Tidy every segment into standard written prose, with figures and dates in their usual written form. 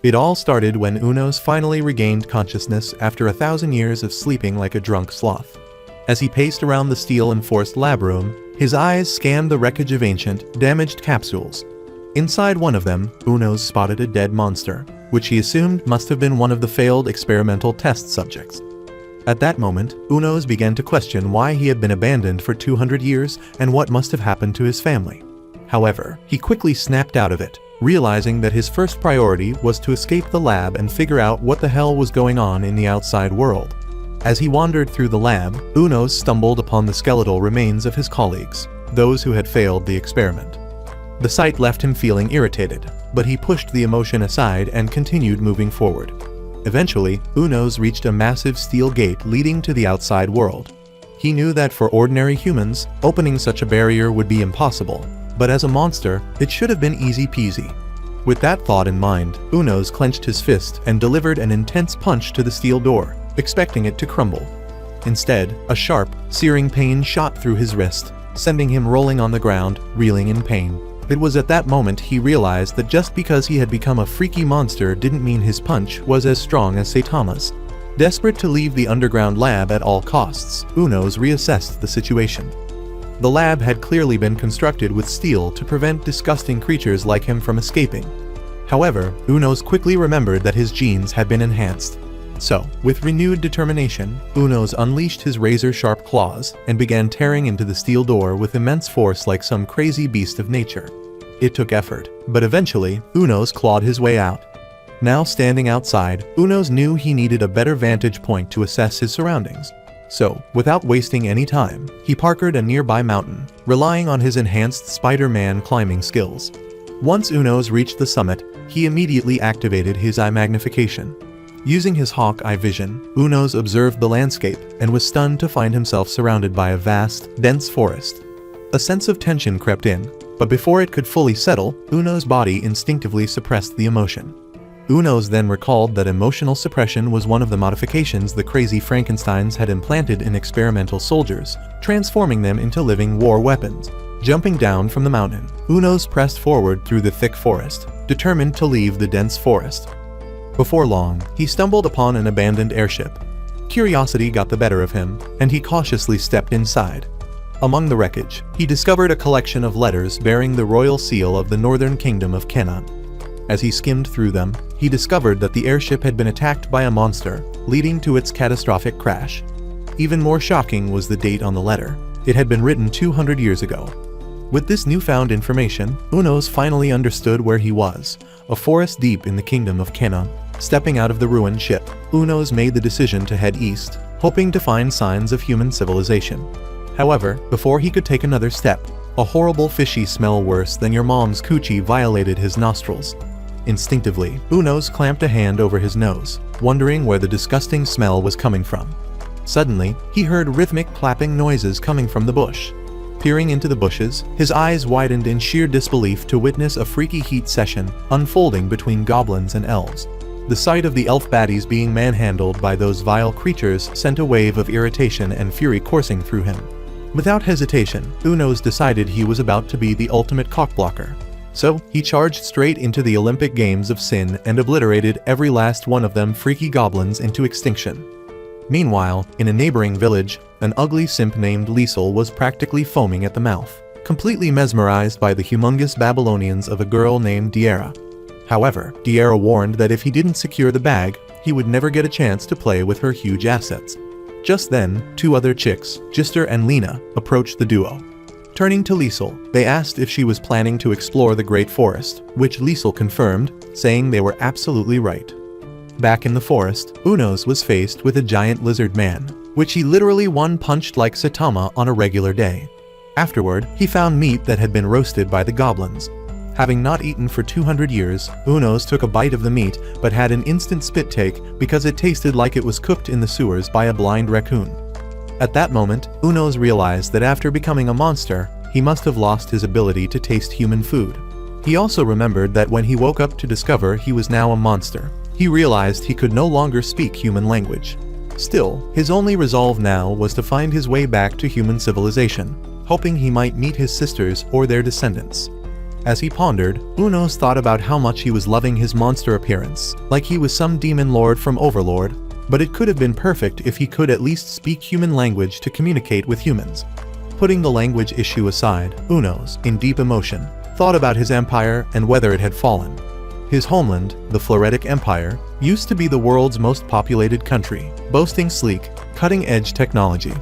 It all started when Unos finally regained consciousness after 1,000 years of sleeping like a drunk sloth. As he paced around the steel-enforced lab room, his eyes scanned the wreckage of ancient, damaged capsules. Inside one of them, Unos spotted a dead monster, which he assumed must have been one of the failed experimental test subjects. At that moment, Unos began to question why he had been abandoned for 200 years and what must have happened to his family. However, he quickly snapped out of it, realizing that his first priority was to escape the lab and figure out what the hell was going on in the outside world. As he wandered through the lab, Unos stumbled upon the skeletal remains of his colleagues, those who had failed the experiment. The sight left him feeling irritated, but he pushed the emotion aside and continued moving forward. Eventually, Unos reached a massive steel gate leading to the outside world. He knew that for ordinary humans, opening such a barrier would be impossible, but as a monster, it should have been easy peasy. With that thought in mind, Unos clenched his fist and delivered an intense punch to the steel door, expecting it to crumble. Instead, a sharp, searing pain shot through his wrist, sending him rolling on the ground, reeling in pain. It was at that moment he realized that just because he had become a freaky monster didn't mean his punch was as strong as Saitama's. Desperate to leave the underground lab at all costs, Unos reassessed the situation. The lab had clearly been constructed with steel to prevent disgusting creatures like him from escaping. However, Unos quickly remembered that his genes had been enhanced. So, with renewed determination, Unos unleashed his razor-sharp claws and began tearing into the steel door with immense force like some crazy beast of nature. It took effort, but eventually, Unos clawed his way out. Now standing outside, Unos knew he needed a better vantage point to assess his surroundings. So, without wasting any time, he parkoured a nearby mountain, relying on his enhanced Spider-Man climbing skills. Once Unos reached the summit, he immediately activated his eye magnification. Using his hawk eye vision, Unos observed the landscape and was stunned to find himself surrounded by a vast, dense forest. A sense of tension crept in, but before it could fully settle, Unos' body instinctively suppressed the emotion. Unos then recalled that emotional suppression was one of the modifications the crazy Frankensteins had implanted in experimental soldiers, transforming them into living war weapons. Jumping down from the mountain, Unos pressed forward through the thick forest, determined to leave the dense forest. Before long, he stumbled upon an abandoned airship. Curiosity got the better of him, and he cautiously stepped inside. Among the wreckage, he discovered a collection of letters bearing the royal seal of the Northern Kingdom of Canaan. As he skimmed through them, he discovered that the airship had been attacked by a monster, leading to its catastrophic crash. Even more shocking was the date on the letter. It had been written 200 years ago. With this newfound information, Unos finally understood where he was, a forest deep in the Kingdom of Canaan. Stepping out of the ruined ship, Unos made the decision to head east, hoping to find signs of human civilization. However, before he could take another step, a horrible fishy smell worse than your mom's coochie violated his nostrils. Instinctively, Unos clamped a hand over his nose, wondering where the disgusting smell was coming from. Suddenly, he heard rhythmic clapping noises coming from the bush. Peering into the bushes, his eyes widened in sheer disbelief to witness a freaky heat session unfolding between goblins and elves. The sight of the elf baddies being manhandled by those vile creatures sent a wave of irritation and fury coursing through him. Without hesitation, Unos decided he was about to be the ultimate cockblocker. So, he charged straight into the Olympic Games of Sin and obliterated every last one of them freaky goblins into extinction. Meanwhile, in a neighboring village, an ugly simp named Liesel was practically foaming at the mouth, completely mesmerized by the humongous Babylonians of a girl named Diera. However, Diera warned that if he didn't secure the bag, he would never get a chance to play with her huge assets. Just then, two other chicks, Gister and Lena, approached the duo. Turning to Liesel, they asked if she was planning to explore the Great Forest, which Liesel confirmed, saying they were absolutely right. Back in the forest, Unos was faced with a giant lizard man, which he literally one-punched like Saitama on a regular day. Afterward, he found meat that had been roasted by the goblins. Having not eaten for 200 years, Unos took a bite of the meat but had an instant spit take because it tasted like it was cooked in the sewers by a blind raccoon. At that moment, Unos realized that after becoming a monster, he must have lost his ability to taste human food. He also remembered that when he woke up to discover he was now a monster, he realized he could no longer speak human language. Still, his only resolve now was to find his way back to human civilization, hoping he might meet his sisters or their descendants. As he pondered, Unos thought about how much he was loving his monster appearance, like he was some demon lord from Overlord, but it could have been perfect if he could at least speak human language to communicate with humans. Putting the language issue aside, Unos, in deep emotion, thought about his empire and whether it had fallen. His homeland, the Floretic Empire, used to be the world's most populated country, boasting sleek, cutting-edge technology.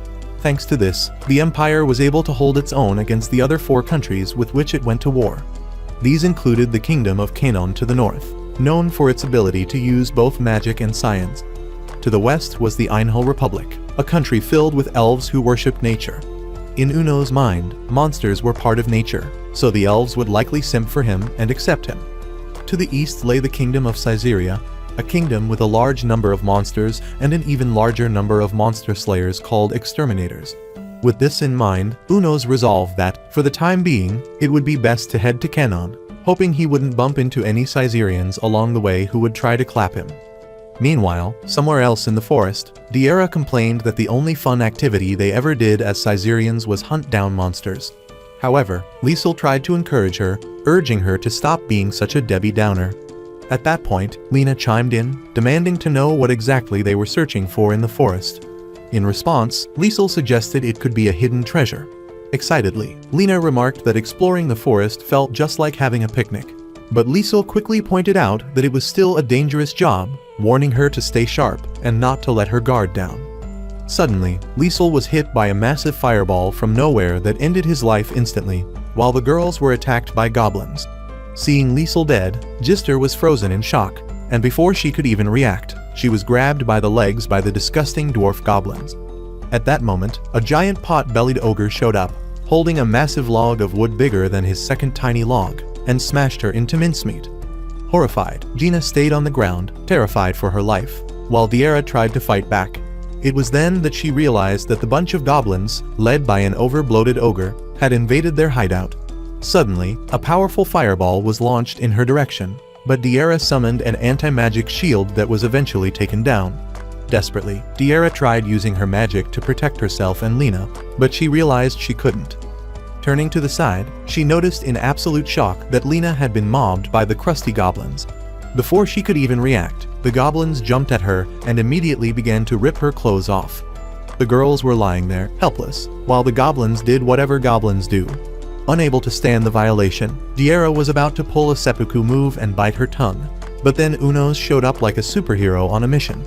Thanks to this, the empire was able to hold its own against the other 4 countries with which it went to war. These included the Kingdom of Kanon to the north, known for its ability to use both magic and science. To the west was the Einhal Republic, a country filled with elves who worshipped nature. In Uno's mind, monsters were part of nature, so the elves would likely simp for him and accept him. To the east lay the Kingdom of Caesarea, a kingdom with a large number of monsters and an even larger number of monster slayers called exterminators. With this in mind, Unos resolved that, for the time being, it would be best to head to Kanon, hoping he wouldn't bump into any Caesarians along the way who would try to clap him. Meanwhile, somewhere else in the forest, Diera complained that the only fun activity they ever did as Caesarians was hunt down monsters. However, Liesel tried to encourage her, urging her to stop being such a Debbie Downer. At that point, Lena chimed in, demanding to know what exactly they were searching for in the forest. In response, Liesel suggested it could be a hidden treasure. Excitedly, Lena remarked that exploring the forest felt just like having a picnic. But Liesel quickly pointed out that it was still a dangerous job, warning her to stay sharp and not to let her guard down. Suddenly, Liesel was hit by a massive fireball from nowhere that ended his life instantly, while the girls were attacked by goblins. Seeing Liesel dead, Gister was frozen in shock, and before she could even react, she was grabbed by the legs by the disgusting dwarf goblins. At that moment, a giant pot-bellied ogre showed up, holding a massive log of wood bigger than his second tiny log, and smashed her into mincemeat. Horrified, Gina stayed on the ground, terrified for her life, while Diera tried to fight back. It was then that she realized that the bunch of goblins, led by an over-bloated ogre, had invaded their hideout. Suddenly, a powerful fireball was launched in her direction, but Diera summoned an anti-magic shield that was eventually taken down. Desperately, Diera tried using her magic to protect herself and Lena, but she realized she couldn't. Turning to the side, she noticed in absolute shock that Lena had been mobbed by the crusty goblins. Before she could even react, the goblins jumped at her and immediately began to rip her clothes off. The girls were lying there, helpless, while the goblins did whatever goblins do. Unable to stand the violation, Diera was about to pull a seppuku move and bite her tongue, but then Unos showed up like a superhero on a mission.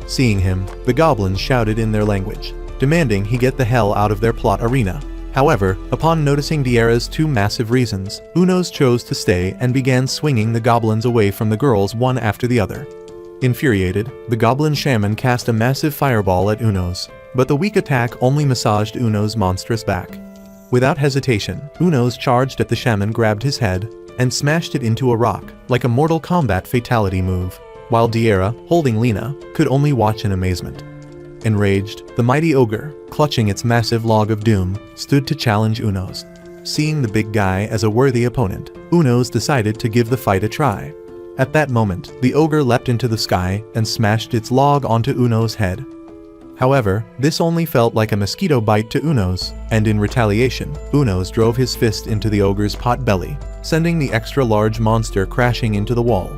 Seeing him, the goblins shouted in their language, demanding he get the hell out of their plot arena. However, upon noticing Diera's 2 massive reasons, Unos chose to stay and began swinging the goblins away from the girls one after the other. Infuriated, the goblin shaman cast a massive fireball at Unos, but the weak attack only massaged Unos' monstrous back. Without hesitation, Unos charged at the shaman, grabbed his head, and smashed it into a rock, like a Mortal Kombat fatality move, while Diera, holding Lena, could only watch in amazement. Enraged, the mighty ogre, clutching its massive log of doom, stood to challenge Unos. Seeing the big guy as a worthy opponent, Unos decided to give the fight a try. At that moment, the ogre leapt into the sky and smashed its log onto Unos' head. However, this only felt like a mosquito bite to Unos, and in retaliation, Unos drove his fist into the ogre's pot belly, sending the extra-large monster crashing into the wall.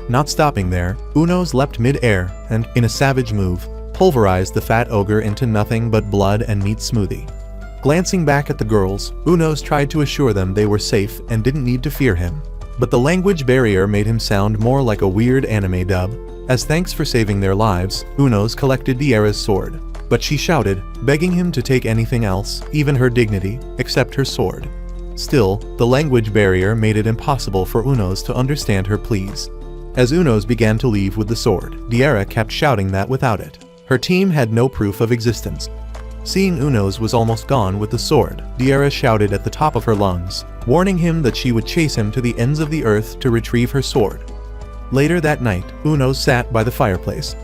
Not stopping there, Unos leapt mid-air and, in a savage move, pulverized the fat ogre into nothing but blood and meat smoothie. Glancing back at the girls, Unos tried to assure them they were safe and didn't need to fear him. But the language barrier made him sound more like a weird anime dub. As thanks for saving their lives, Unos collected Diera's sword. But she shouted, begging him to take anything else, even her dignity, except her sword. Still, the language barrier made it impossible for Unos to understand her pleas. As Unos began to leave with the sword, Diera kept shouting that without it, her team had no proof of existence. Seeing Unos was almost gone with the sword, Diera shouted at the top of her lungs, warning him that she would chase him to the ends of the earth to retrieve her sword. Later that night, Unos sat by the fireplace.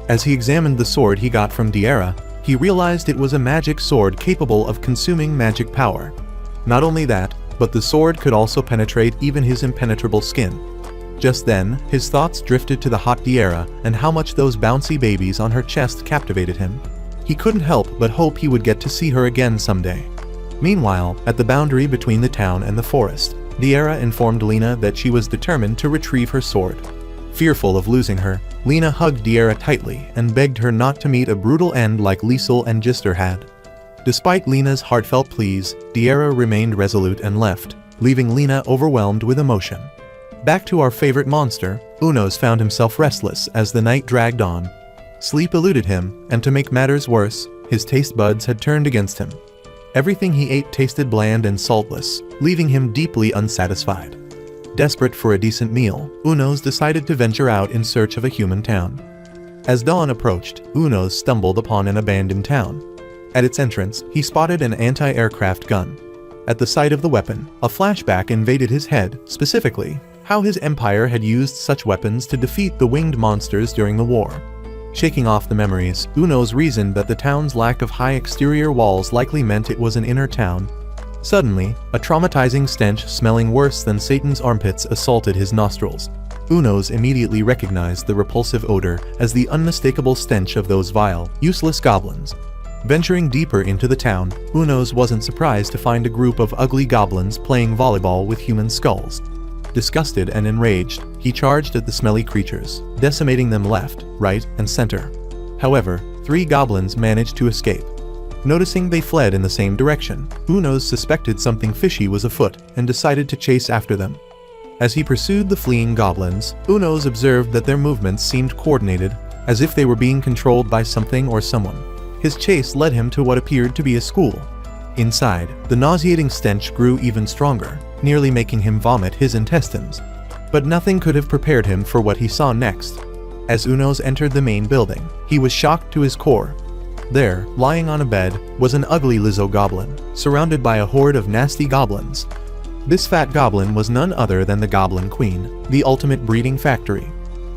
As he examined the sword he got from Diera, he realized it was a magic sword capable of consuming magic power. Not only that, but the sword could also penetrate even his impenetrable skin. Just then, his thoughts drifted to the hot Diera and how much those bouncy babies on her chest captivated him. He couldn't help but hope he would get to see her again someday. Meanwhile, at the boundary between the town and the forest, Diera informed Lena that she was determined to retrieve her sword. Fearful of losing her, Lena hugged Diera tightly and begged her not to meet a brutal end like Liesel and Gister had. Despite Lena's heartfelt pleas, Diera remained resolute and left, leaving Lena overwhelmed with emotion. Back to our favorite monster, Unos found himself restless as the night dragged on. Sleep eluded him, and to make matters worse, his taste buds had turned against him. Everything he ate tasted bland and saltless, leaving him deeply unsatisfied. Desperate for a decent meal, Unos decided to venture out in search of a human town. As dawn approached, Unos stumbled upon an abandoned town. At its entrance, he spotted an anti-aircraft gun. At the sight of the weapon, a flashback invaded his head, specifically, how his empire had used such weapons to defeat the winged monsters during the war. Shaking off the memories, Unos reasoned that the town's lack of high exterior walls likely meant it was an inner town. Suddenly, a traumatizing stench smelling worse than Satan's armpits assaulted his nostrils. Unos immediately recognized the repulsive odor as the unmistakable stench of those vile, useless goblins. Venturing deeper into the town, Unos wasn't surprised to find a group of ugly goblins playing volleyball with human skulls. Disgusted and enraged, he charged at the smelly creatures, decimating them left, right, and center. However, 3 goblins managed to escape. Noticing they fled in the same direction, Unos suspected something fishy was afoot and decided to chase after them. As he pursued the fleeing goblins, Unos observed that their movements seemed coordinated, as if they were being controlled by something or someone. His chase led him to what appeared to be a school. Inside, the nauseating stench grew even stronger, nearly making him vomit his intestines. But nothing could have prepared him for what he saw next. As Unos entered the main building, he was shocked to his core. There, lying on a bed, was an ugly Lizzo goblin, surrounded by a horde of nasty goblins. This fat goblin was none other than the Goblin Queen, the ultimate breeding factory.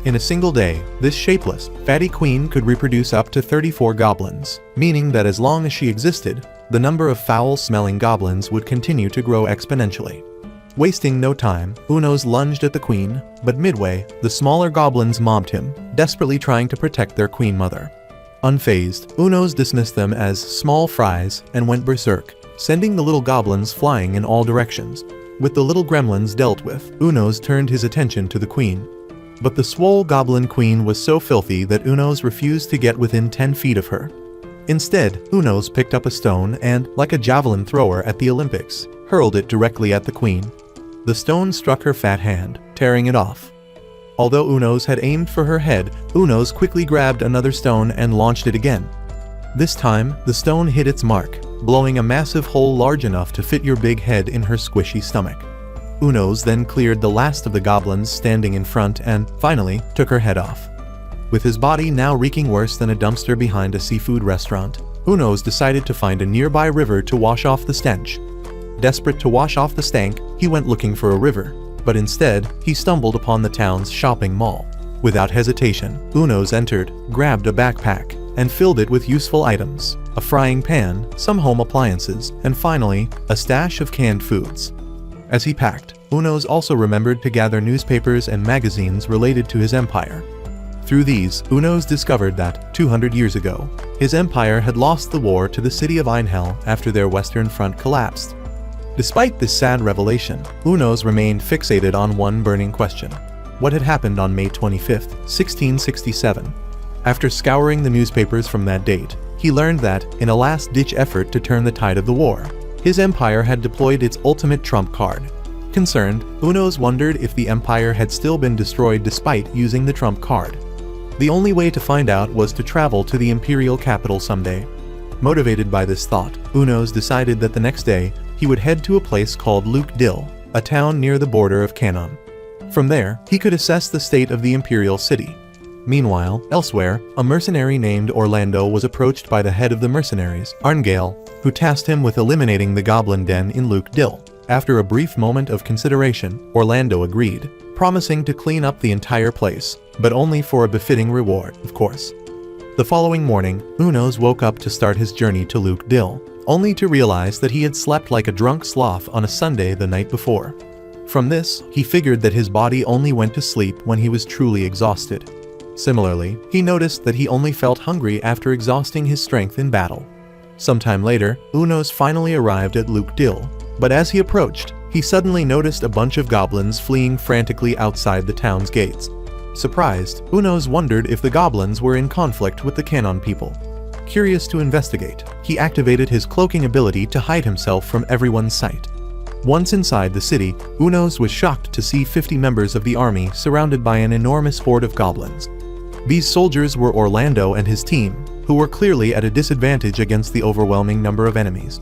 In a single day, this shapeless, fatty queen could reproduce up to 34 goblins, meaning that as long as she existed, the number of foul-smelling goblins would continue to grow exponentially. Wasting no time, Unos lunged at the queen, but midway, the smaller goblins mobbed him, desperately trying to protect their queen mother. Unfazed, Unos dismissed them as small fries and went berserk, sending the little goblins flying in all directions. With the little gremlins dealt with, Unos turned his attention to the queen. But the swole goblin queen was so filthy that Unos refused to get within 10 feet of her. Instead, Unos picked up a stone and, like a javelin thrower at the Olympics, hurled it directly at the queen. The stone struck her fat hand, tearing it off. Although Unos had aimed for her head, Unos quickly grabbed another stone and launched it again. This time, the stone hit its mark, blowing a massive hole large enough to fit your big head in her squishy stomach. Unos then cleared the last of the goblins standing in front and, finally, took her head off. With his body now reeking worse than a dumpster behind a seafood restaurant, Unos decided to find a nearby river to wash off the stench. Desperate to wash off the stank, he went looking for a river, but instead, he stumbled upon the town's shopping mall. Without hesitation, Unos entered, grabbed a backpack, and filled it with useful items, a frying pan, some home appliances, and finally, a stash of canned foods. As he packed, Unos also remembered to gather newspapers and magazines related to his empire. Through these, Unos discovered that, 200 years ago, his empire had lost the war to the city of Einhell after their western front collapsed. Despite this sad revelation, Unos remained fixated on one burning question: what had happened on May 25, 1667? After scouring the newspapers from that date, he learned that, in a last-ditch effort to turn the tide of the war, his empire had deployed its ultimate trump card. Concerned, Unos wondered if the empire had still been destroyed despite using the trump card. The only way to find out was to travel to the imperial capital someday. Motivated by this thought, Unos decided that the next day, he would head to a place called Luke Dill, a town near the border of Canaan. From there, he could assess the state of the imperial city. Meanwhile, elsewhere, a mercenary named Orlando was approached by the head of the mercenaries, Arngale, who tasked him with eliminating the goblin den in Luke Dill. After a brief moment of consideration, Orlando agreed, promising to clean up the entire place, but only for a befitting reward, of course. The following morning, Unos woke up to start his journey to Luke Dill, only to realize that he had slept like a drunk sloth on a Sunday the night before. From this, he figured that his body only went to sleep when he was truly exhausted. Similarly, he noticed that he only felt hungry after exhausting his strength in battle. Sometime later, Unos finally arrived at Luke Dill, but as he approached, he suddenly noticed a bunch of goblins fleeing frantically outside the town's gates. Surprised, Unos wondered if the goblins were in conflict with the Canon people. Curious to investigate, he activated his cloaking ability to hide himself from everyone's sight. Once inside the city, Unos was shocked to see 50 members of the army surrounded by an enormous horde of goblins. These soldiers were Orlando and his team, who were clearly at a disadvantage against the overwhelming number of enemies.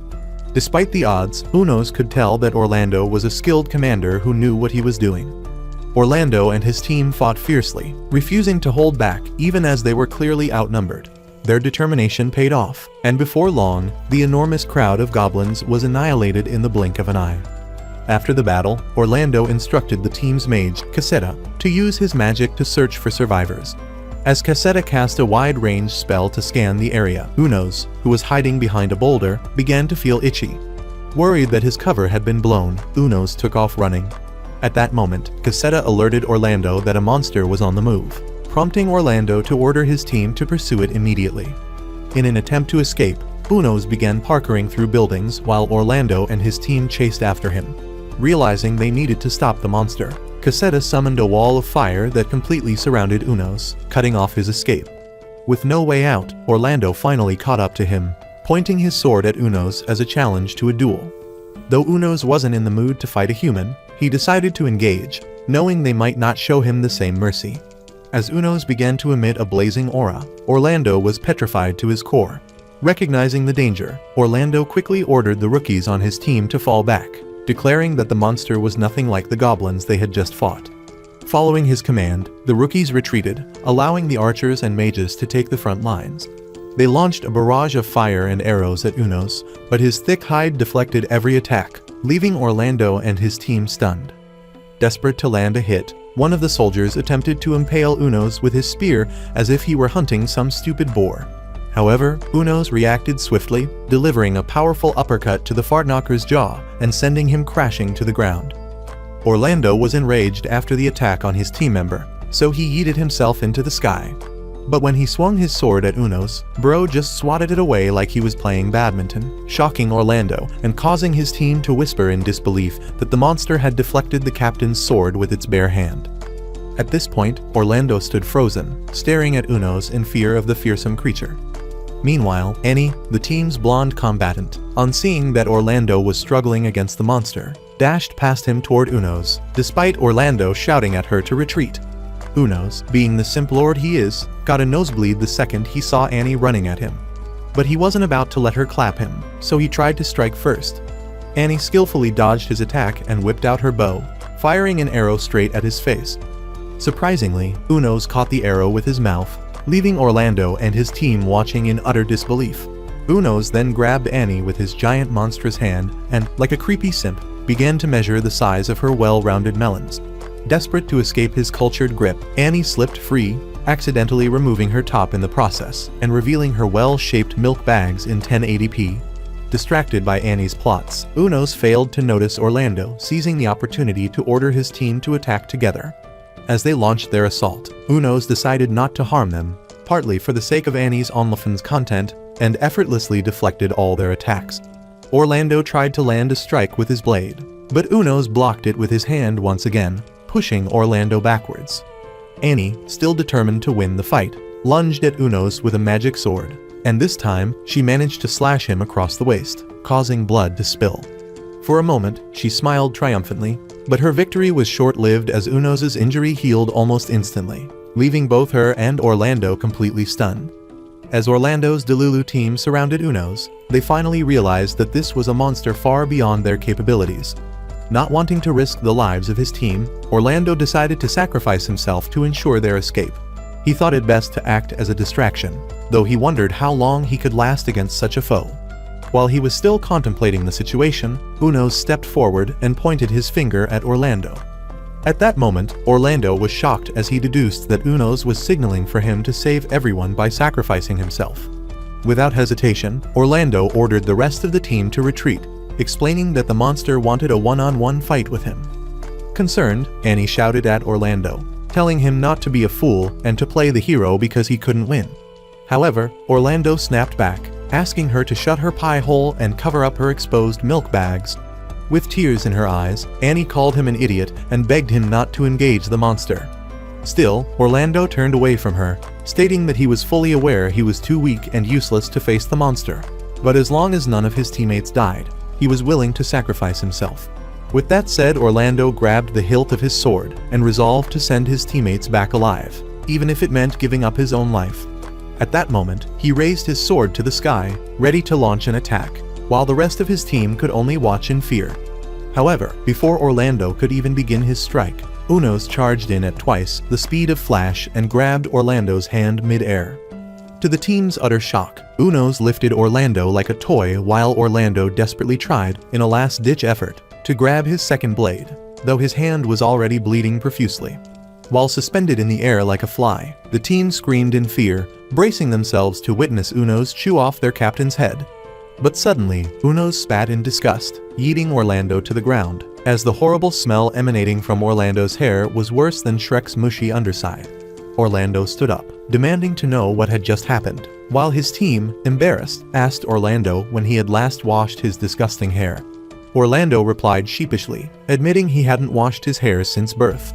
Despite the odds, Unos could tell that Orlando was a skilled commander who knew what he was doing. Orlando and his team fought fiercely, refusing to hold back even as they were clearly outnumbered. Their determination paid off, and before long, the enormous crowd of goblins was annihilated in the blink of an eye. After the battle, Orlando instructed the team's mage, Cassetta, to use his magic to search for survivors. As Cassetta cast a wide-range spell to scan the area, Unos, who was hiding behind a boulder, began to feel itchy. Worried that his cover had been blown, Unos took off running. At that moment, Cassetta alerted Orlando that a monster was on the move, prompting Orlando to order his team to pursue it immediately. In an attempt to escape, Unos began parkouring through buildings while Orlando and his team chased after him. Realizing they needed to stop the monster, Cassetta summoned a wall of fire that completely surrounded Unos, cutting off his escape. With no way out, Orlando finally caught up to him, pointing his sword at Unos as a challenge to a duel. Though Unos wasn't in the mood to fight a human, he decided to engage, knowing they might not show him the same mercy. As Unos began to emit a blazing aura, Orlando was petrified to his core. Recognizing the danger, Orlando quickly ordered the rookies on his team to fall back, declaring that the monster was nothing like the goblins they had just fought. Following his command, the rookies retreated, allowing the archers and mages to take the front lines. They launched a barrage of fire and arrows at Unos, but his thick hide deflected every attack, leaving Orlando and his team stunned. Desperate to land a hit, one of the soldiers attempted to impale Unos with his spear as if he were hunting some stupid boar. However, Unos reacted swiftly, delivering a powerful uppercut to the fartknocker's jaw and sending him crashing to the ground. Orlando was enraged after the attack on his team member, so he yeeted himself into the sky. But when he swung his sword at Unos, Bro just swatted it away like he was playing badminton, shocking Orlando and causing his team to whisper in disbelief that the monster had deflected the captain's sword with its bare hand. At this point, Orlando stood frozen, staring at Unos in fear of the fearsome creature. Meanwhile, Annie, the team's blonde combatant, on seeing that Orlando was struggling against the monster, dashed past him toward Unos, despite Orlando shouting at her to retreat. Unos, being the simp lord he is, got a nosebleed the second he saw Annie running at him. But he wasn't about to let her clap him, so he tried to strike first. Annie skillfully dodged his attack and whipped out her bow, firing an arrow straight at his face. Surprisingly, Unos caught the arrow with his mouth, leaving Orlando and his team watching in utter disbelief. Unos then grabbed Annie with his giant monstrous hand and, like a creepy simp, began to measure the size of her well-rounded melons. Desperate to escape his cultured grip, Annie slipped free, accidentally removing her top in the process and revealing her well-shaped milk bags in 1080p. Distracted by Annie's plots, Unos failed to notice Orlando, seizing the opportunity to order his team to attack together. As they launched their assault, Unos decided not to harm them, partly for the sake of Annie's OnlyFans content, and effortlessly deflected all their attacks. Orlando tried to land a strike with his blade, but Unos blocked it with his hand once again, pushing Orlando backwards. Annie, still determined to win the fight, lunged at Unos with a magic sword, and this time she managed to slash him across the waist, causing blood to spill. For a moment, she smiled triumphantly, but her victory was short-lived as Unos's injury healed almost instantly, leaving both her and Orlando completely stunned. As Orlando's Delulu team surrounded Unos, they finally realized that this was a monster far beyond their capabilities. Not wanting to risk the lives of his team, Orlando decided to sacrifice himself to ensure their escape. He thought it best to act as a distraction, though he wondered how long he could last against such a foe. While he was still contemplating the situation, Unos stepped forward and pointed his finger at Orlando. At that moment, Orlando was shocked as he deduced that Unos was signaling for him to save everyone by sacrificing himself. Without hesitation, Orlando ordered the rest of the team to retreat, explaining that the monster wanted a one-on-one fight with him. Concerned, Annie shouted at Orlando, telling him not to be a fool and to play the hero because he couldn't win. However, Orlando snapped back, asking her to shut her pie hole and cover up her exposed milk bags. With tears in her eyes, Annie called him an idiot and begged him not to engage the monster. Still, Orlando turned away from her, stating that he was fully aware he was too weak and useless to face the monster. But as long as none of his teammates died, he was willing to sacrifice himself. With that said, Orlando grabbed the hilt of his sword and resolved to send his teammates back alive, even if it meant giving up his own life. At that moment, he raised his sword to the sky, ready to launch an attack, while the rest of his team could only watch in fear. However, before Orlando could even begin his strike, Unos charged in at twice the speed of Flash and grabbed Orlando's hand mid-air. To the team's utter shock, Unos lifted Orlando like a toy while Orlando desperately tried, in a last-ditch effort, to grab his second blade, though his hand was already bleeding profusely. While suspended in the air like a fly, the team screamed in fear, bracing themselves to witness Unos chew off their captain's head. But suddenly, Unos spat in disgust, yeeting Orlando to the ground, as the horrible smell emanating from Orlando's hair was worse than Shrek's mushy underside. Orlando stood up, demanding to know what had just happened, while his team, embarrassed, asked Orlando when he had last washed his disgusting hair. Orlando replied sheepishly, admitting he hadn't washed his hair since birth.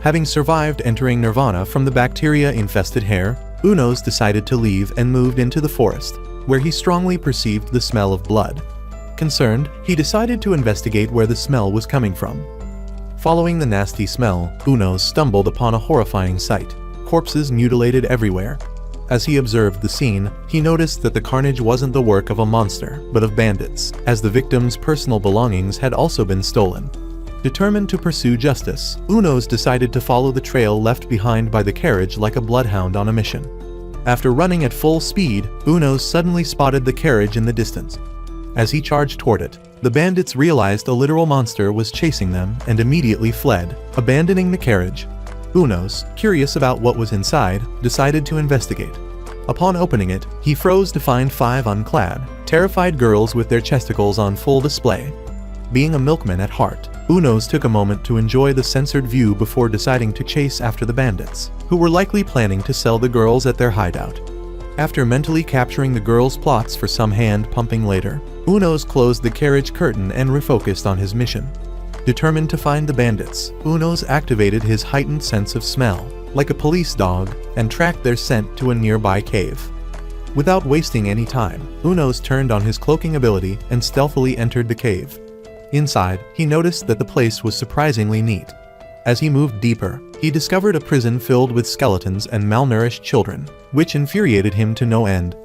Having survived entering Nirvana from the bacteria-infested hair, Unos decided to leave and moved into the forest, where he strongly perceived the smell of blood. Concerned, he decided to investigate where the smell was coming from. Following the nasty smell, Unos stumbled upon a horrifying sight: corpses mutilated everywhere. As he observed the scene, he noticed that the carnage wasn't the work of a monster, but of bandits, as the victims' personal belongings had also been stolen. Determined to pursue justice, Unos decided to follow the trail left behind by the carriage like a bloodhound on a mission. After running at full speed, Unos suddenly spotted the carriage in the distance. As he charged toward it, the bandits realized a literal monster was chasing them and immediately fled, abandoning the carriage. Unos, curious about what was inside, decided to investigate. Upon opening it, he froze to find 5 unclad, terrified girls with their chesticles on full display. Being a milkman at heart, Unos took a moment to enjoy the censored view before deciding to chase after the bandits, who were likely planning to sell the girls at their hideout. After mentally capturing the girls' plots for some hand-pumping later, Unos closed the carriage curtain and refocused on his mission. Determined to find the bandits, Unos activated his heightened sense of smell, like a police dog, and tracked their scent to a nearby cave. Without wasting any time, Unos turned on his cloaking ability and stealthily entered the cave. Inside, he noticed that the place was surprisingly neat. As he moved deeper, he discovered a prison filled with skeletons and malnourished children, which infuriated him to no end.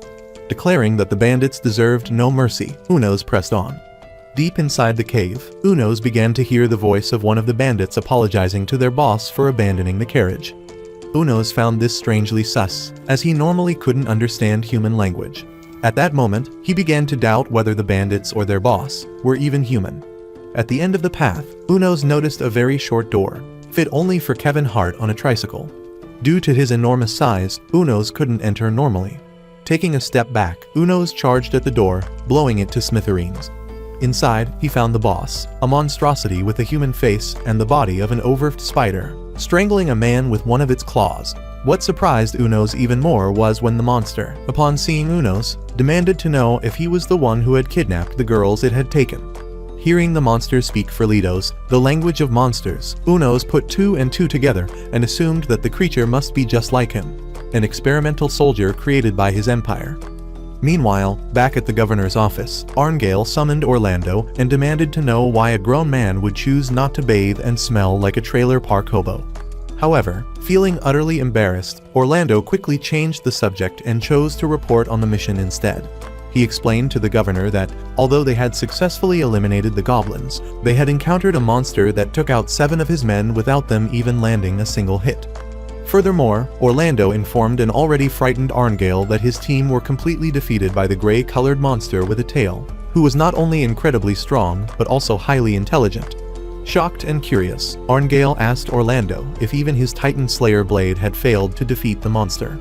Declaring that the bandits deserved no mercy, Unos pressed on. Deep inside the cave, Unos began to hear the voice of one of the bandits apologizing to their boss for abandoning the carriage. Unos found this strangely sus, as he normally couldn't understand human language. At that moment, he began to doubt whether the bandits or their boss were even human. At the end of the path, Unos noticed a very short door, fit only for Kevin Hart on a tricycle. Due to his enormous size, Unos couldn't enter normally. Taking a step back, Unos charged at the door, blowing it to smithereens. Inside, he found the boss, a monstrosity with a human face and the body of an overfed spider, strangling a man with one of its claws. What surprised Unos even more was when the monster, upon seeing Unos, demanded to know if he was the one who had kidnapped the girls it had taken. Hearing the monster speak Ferlidos, the language of monsters, Unos put 2 and 2 together and assumed that the creature must be just like him, an experimental soldier created by his empire. Meanwhile, back at the governor's office, Arngale summoned Orlando and demanded to know why a grown man would choose not to bathe and smell like a trailer park hobo. However, feeling utterly embarrassed, Orlando quickly changed the subject and chose to report on the mission instead. He explained to the governor that, although they had successfully eliminated the goblins, they had encountered a monster that took out 7 of his men without them even landing a single hit. Furthermore, Orlando informed an already frightened Arngale that his team were completely defeated by the gray-colored monster with a tail, who was not only incredibly strong, but also highly intelligent. Shocked and curious, Arngale asked Orlando if even his Titan Slayer blade had failed to defeat the monster.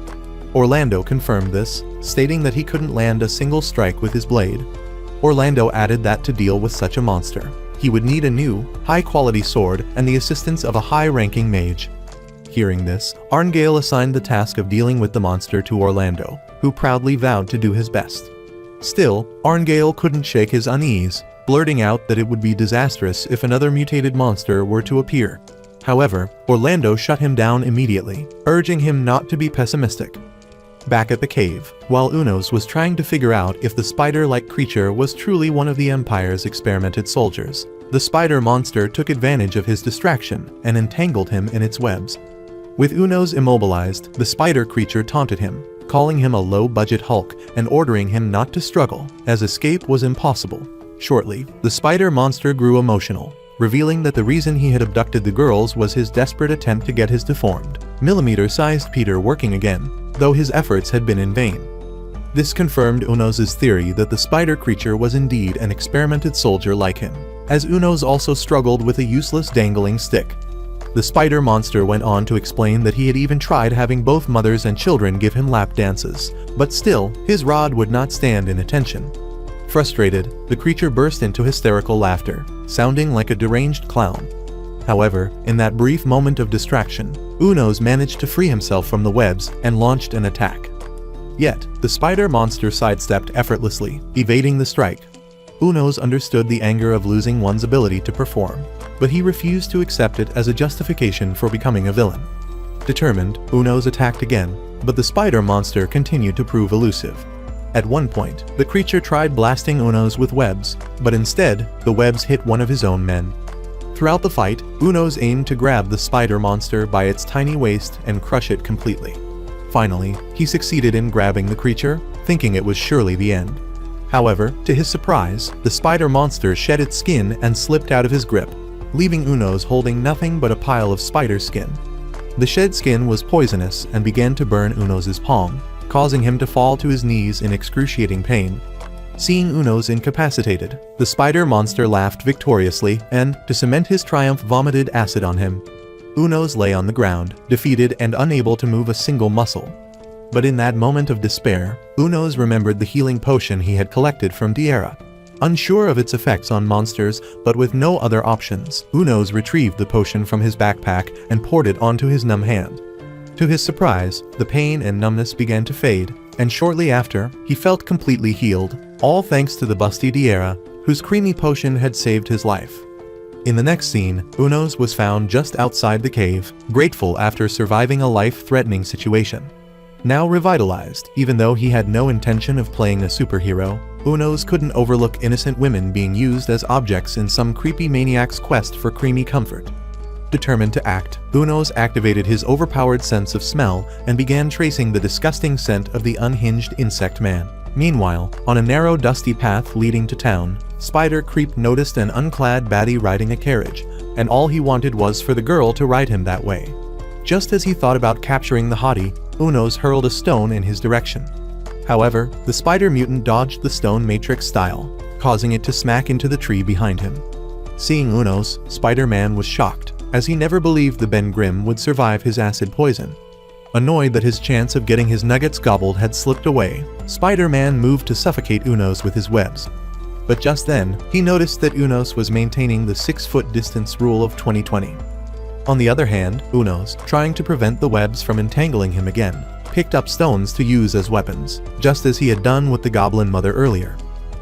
Orlando confirmed this, stating that he couldn't land a single strike with his blade. Orlando added that to deal with such a monster, he would need a new, high-quality sword and the assistance of a high-ranking mage. Hearing this, Arngale assigned the task of dealing with the monster to Orlando, who proudly vowed to do his best. Still, Arngale couldn't shake his unease. blurting out that it would be disastrous if another mutated monster were to appear. However, Orlando shut him down immediately, urging him not to be pessimistic. Back at the cave, while Unos was trying to figure out if the spider-like creature was truly one of the Empire's experimented soldiers, the spider monster took advantage of his distraction and entangled him in its webs. With Unos immobilized, the spider creature taunted him, calling him a low-budget Hulk and ordering him not to struggle, as escape was impossible. Shortly, the spider monster grew emotional, revealing that the reason he had abducted the girls was his desperate attempt to get his deformed, millimeter-sized Peter working again, though his efforts had been in vain. This confirmed Unos' theory that the spider creature was indeed an experimented soldier like him, as Unos also struggled with a useless dangling stick. The spider monster went on to explain that he had even tried having both mothers and children give him lap dances, but still, his rod would not stand in attention. Frustrated, the creature burst into hysterical laughter, sounding like a deranged clown. However, in that brief moment of distraction, Unos managed to free himself from the webs and launched an attack. Yet, the spider monster sidestepped effortlessly, evading the strike. Unos understood the anger of losing one's ability to perform, but he refused to accept it as a justification for becoming a villain. Determined, Unos attacked again, but the spider monster continued to prove elusive. At one point, the creature tried blasting Unos with webs, but instead, the webs hit one of his own men. Throughout the fight, Unos aimed to grab the spider monster by its tiny waist and crush it completely. Finally, he succeeded in grabbing the creature, thinking it was surely the end. However, to his surprise, the spider monster shed its skin and slipped out of his grip, leaving Unos holding nothing but a pile of spider skin. The shed skin was poisonous and began to burn Unos' palm, causing him to fall to his knees in excruciating pain. Seeing Unos incapacitated, the spider monster laughed victoriously and, to cement his triumph, vomited acid on him. Unos lay on the ground, defeated and unable to move a single muscle. But in that moment of despair, Unos remembered the healing potion he had collected from Diera. Unsure of its effects on monsters, but with no other options, Unos retrieved the potion from his backpack and poured it onto his numb hand. To his surprise, the pain and numbness began to fade, and shortly after, he felt completely healed, all thanks to the busty Diera, whose creamy potion had saved his life. In the next scene, Unos was found just outside the cave, grateful after surviving a life-threatening situation. Now revitalized, even though he had no intention of playing a superhero, Unos couldn't overlook innocent women being used as objects in some creepy maniac's quest for creamy comfort. Determined to act, Unos activated his overpowered sense of smell and began tracing the disgusting scent of the unhinged insect man. Meanwhile, on a narrow dusty path leading to town, Spider Creep noticed an unclad baddie riding a carriage, and all he wanted was for the girl to ride him that way. Just as he thought about capturing the hottie, Unos hurled a stone in his direction. However, the spider mutant dodged the stone matrix style, causing it to smack into the tree behind him. Seeing Unos, Spider-Man was shocked, as he never believed the Ben Grimm would survive his acid poison. Annoyed that his chance of getting his nuggets gobbled had slipped away, Spider-Man moved to suffocate Unos with his webs. But just then, he noticed that Unos was maintaining the 6-foot distance rule of 2020. On the other hand, Unos, trying to prevent the webs from entangling him again, picked up stones to use as weapons, just as he had done with the Goblin Mother earlier.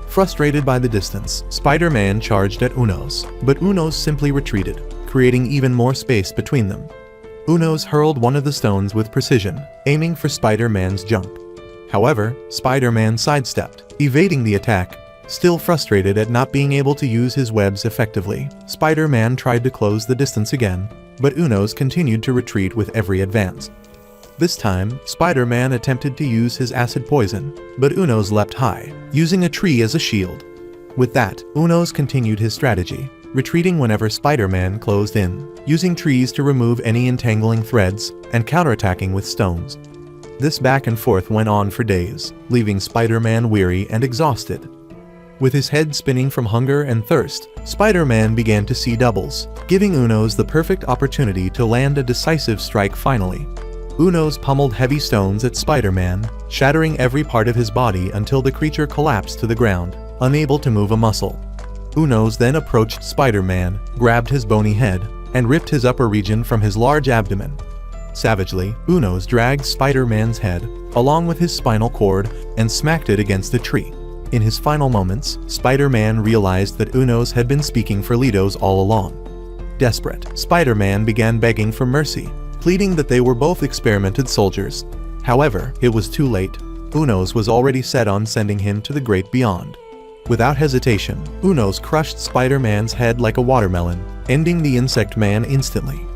Frustrated by the distance, Spider-Man charged at Unos, but Unos simply retreated, creating even more space between them. Unos hurled one of the stones with precision, aiming for Spider-Man's jump. However, Spider-Man sidestepped, evading the attack. Still frustrated at not being able to use his webs effectively, Spider-Man tried to close the distance again, but Unos continued to retreat with every advance. This time, Spider-Man attempted to use his acid poison, but Unos leapt high, using a tree as a shield. With that, Unos continued his strategy, retreating whenever Spider-Man closed in, using trees to remove any entangling threads, and counterattacking with stones. This back and forth went on for days, leaving Spider-Man weary and exhausted. With his head spinning from hunger and thirst, Spider-Man began to see doubles, giving Unos the perfect opportunity to land a decisive strike finally. Unos pummeled heavy stones at Spider-Man, shattering every part of his body until the creature collapsed to the ground, unable to move a muscle. Unos then approached Spider-Man, grabbed his bony head, and ripped his upper region from his large abdomen. Savagely, Unos dragged Spider-Man's head, along with his spinal cord, and smacked it against a tree. In his final moments, Spider-Man realized that Unos had been speaking for Litos all along. Desperate, Spider-Man began begging for mercy, pleading that they were both experimented soldiers. However, it was too late. Unos was already set on sending him to the great beyond. Without hesitation, Unos crushed Spider-Man's head like a watermelon, ending the insect man instantly.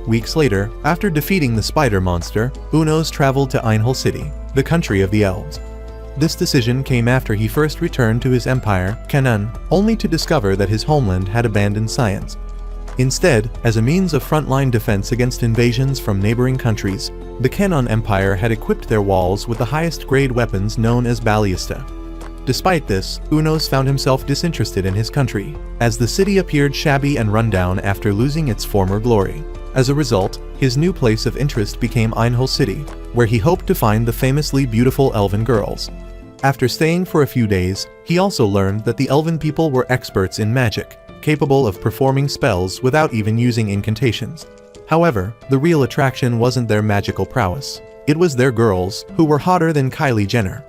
Weeks later, after defeating the spider monster, Unos traveled to Einhal City, the country of the Elves. This decision came after he first returned to his empire, Canaan, only to discover that his homeland had abandoned science. Instead, as a means of frontline defense against invasions from neighboring countries, the Canaan Empire had equipped their walls with the highest-grade weapons known as ballista. Despite this, Unos found himself disinterested in his country, as the city appeared shabby and rundown after losing its former glory. As a result, his new place of interest became Einhal City, where he hoped to find the famously beautiful elven girls. After staying for a few days, he also learned that the elven people were experts in magic, capable of performing spells without even using incantations. However, the real attraction wasn't their magical prowess. It was their girls, who were hotter than Kylie Jenner.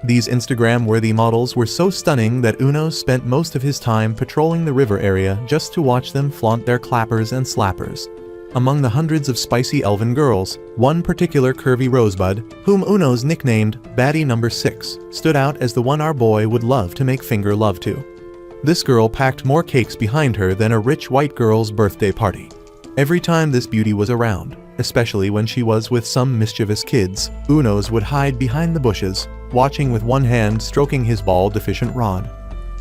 These Instagram-worthy models were so stunning that Unos spent most of his time patrolling the river area just to watch them flaunt their clappers and slappers. Among the hundreds of spicy elven girls, one particular curvy rosebud, whom Unos nicknamed Baddie Number 6, stood out as the one our boy would love to make finger love to. This girl packed more cakes behind her than a rich white girl's birthday party. Every time this beauty was around, especially when she was with some mischievous kids, Unos would hide behind the bushes, watching with one hand stroking his ball-deficient rod.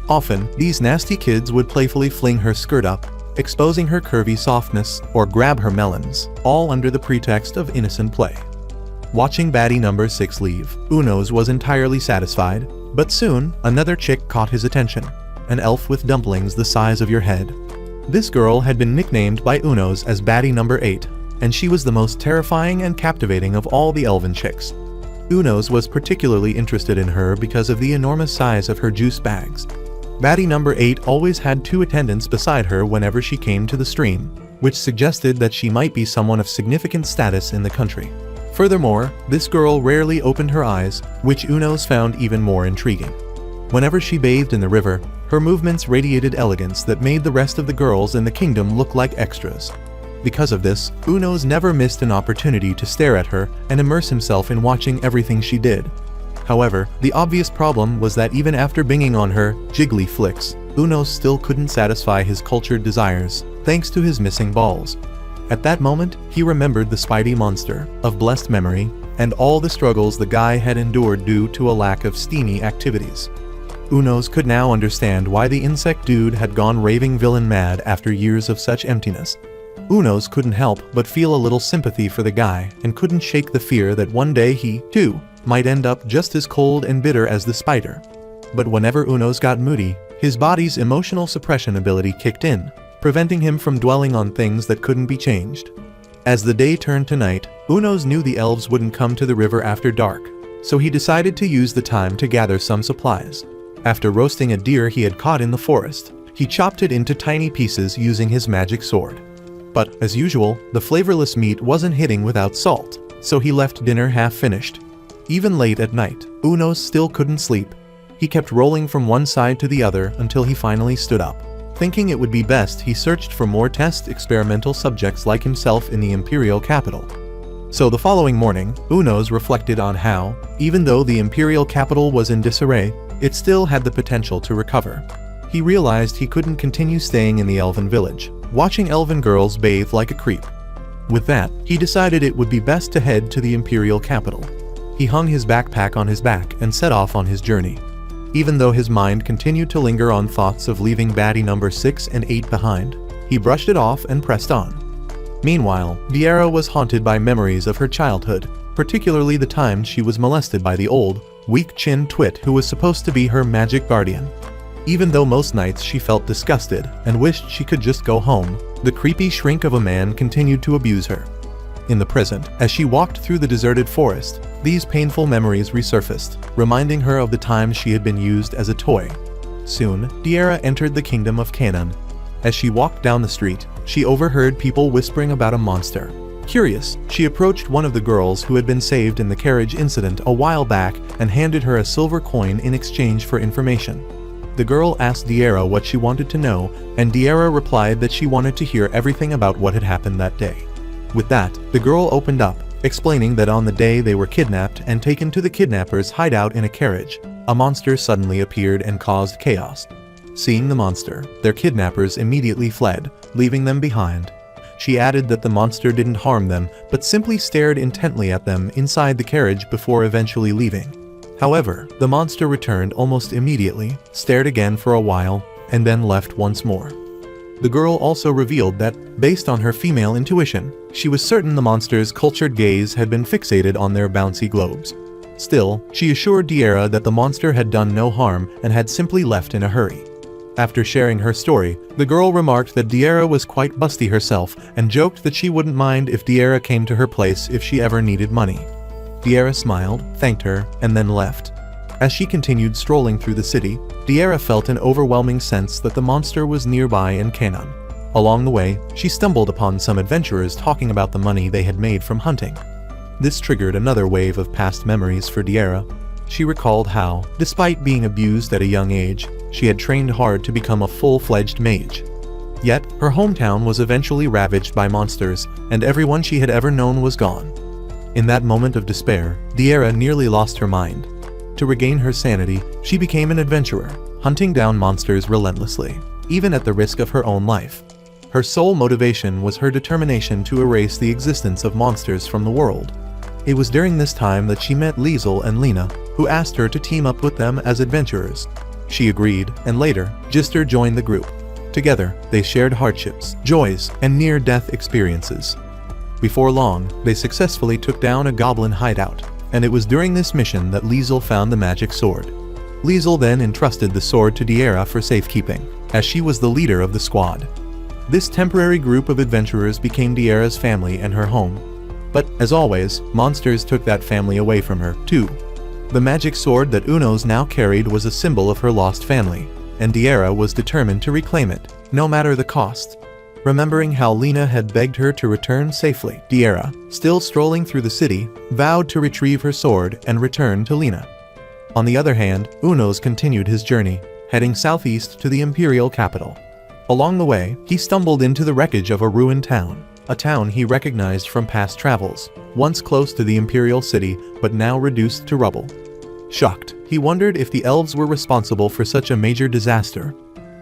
Often, these nasty kids would playfully fling her skirt up, exposing her curvy softness, or grab her melons, all under the pretext of innocent play. Watching Baddie Number 6 leave, Unos was entirely satisfied, but soon, another chick caught his attention, an elf with dumplings the size of your head. This girl had been nicknamed by Unos as Baddie Number 8, and she was the most terrifying and captivating of all the elven chicks. Unos was particularly interested in her because of the enormous size of her juice bags. Baddie Number 8 always had 2 attendants beside her whenever she came to the stream, which suggested that she might be someone of significant status in the country. Furthermore, this girl rarely opened her eyes, which Unos found even more intriguing. Whenever she bathed in the river, her movements radiated elegance that made the rest of the girls in the kingdom look like extras. Because of this, Unos never missed an opportunity to stare at her and immerse himself in watching everything she did. However, the obvious problem was that even after binging on her jiggly flicks, Unos still couldn't satisfy his cultured desires, thanks to his missing balls. At that moment, he remembered the Spidey monster, of blessed memory, and all the struggles the guy had endured due to a lack of steamy activities. Unos could now understand why the insect dude had gone raving villain mad after years of such emptiness. Unos couldn't help but feel a little sympathy for the guy and couldn't shake the fear that one day he, too, might end up just as cold and bitter as the spider. But whenever Unos got moody, his body's emotional suppression ability kicked in, preventing him from dwelling on things that couldn't be changed. As the day turned to night, Unos knew the elves wouldn't come to the river after dark, so he decided to use the time to gather some supplies. After roasting a deer he had caught in the forest, he chopped it into tiny pieces using his magic sword. But, as usual, the flavorless meat wasn't hitting without salt, so he left dinner half-finished. Even late at night, Unos still couldn't sleep. He kept rolling from one side to the other until he finally stood up. Thinking it would be best, he searched for more test experimental subjects like himself in the imperial capital. So the following morning, Unos reflected on how, even though the imperial capital was in disarray, it still had the potential to recover. He realized he couldn't continue staying in the elven village, watching elven girls bathe like a creep. With that, he decided it would be best to head to the imperial capital. He hung his backpack on his back and set off on his journey. Even though his mind continued to linger on thoughts of leaving Baddie Number 6 and 8 behind, he brushed it off and pressed on. Meanwhile, Viera was haunted by memories of her childhood, particularly the time she was molested by the old, weak-chinned twit who was supposed to be her magic guardian. Even though most nights she felt disgusted and wished she could just go home, the creepy shrink of a man continued to abuse her. In the present, as she walked through the deserted forest, these painful memories resurfaced, reminding her of the times she had been used as a toy. Soon, Viera entered the kingdom of Canaan. As she walked down the street, she overheard people whispering about a monster. Curious, she approached one of the girls who had been saved in the carriage incident a while back and handed her a silver coin in exchange for information. The girl asked Diera what she wanted to know, and Diera replied that she wanted to hear everything about what had happened that day. With that, the girl opened up, explaining that on the day they were kidnapped and taken to the kidnappers' hideout in a carriage, a monster suddenly appeared and caused chaos. Seeing the monster, their kidnappers immediately fled, leaving them behind. She added that the monster didn't harm them, but simply stared intently at them inside the carriage before eventually leaving. However, the monster returned almost immediately, stared again for a while, and then left once more. The girl also revealed that, based on her female intuition, she was certain the monster's cultured gaze had been fixated on their bouncy globes. Still, she assured Diera that the monster had done no harm and had simply left in a hurry. After sharing her story, the girl remarked that Diera was quite busty herself and joked that she wouldn't mind if Diera came to her place if she ever needed money. Diera smiled, thanked her, and then left. As she continued strolling through the city, Diera felt an overwhelming sense that the monster was nearby in Canaan. Along the way, she stumbled upon some adventurers talking about the money they had made from hunting. This triggered another wave of past memories for Diera. She recalled how, despite being abused at a young age, she had trained hard to become a full-fledged mage. Yet, her hometown was eventually ravaged by monsters, and everyone she had ever known was gone. In that moment of despair, Diera nearly lost her mind. To regain her sanity, she became an adventurer, hunting down monsters relentlessly, even at the risk of her own life. Her sole motivation was her determination to erase the existence of monsters from the world. It was during this time that she met Liesel and Lena, who asked her to team up with them as adventurers. She agreed, and later, Gister joined the group. Together, they shared hardships, joys, and near-death experiences. Before long, they successfully took down a goblin hideout, and it was during this mission that Liesel found the magic sword. Liesel then entrusted the sword to Diera for safekeeping, as she was the leader of the squad. This temporary group of adventurers became Diera's family and her home. But, as always, monsters took that family away from her, too. The magic sword that Unos now carried was a symbol of her lost family, and Diera was determined to reclaim it, no matter the cost. Remembering how Lena had begged her to return safely, Diera, still strolling through the city, vowed to retrieve her sword and return to Lena. On the other hand, Unos continued his journey, heading southeast to the imperial capital. Along the way, he stumbled into the wreckage of a ruined town, a town he recognized from past travels, once close to the imperial city but now reduced to rubble. Shocked, he wondered if the elves were responsible for such a major disaster.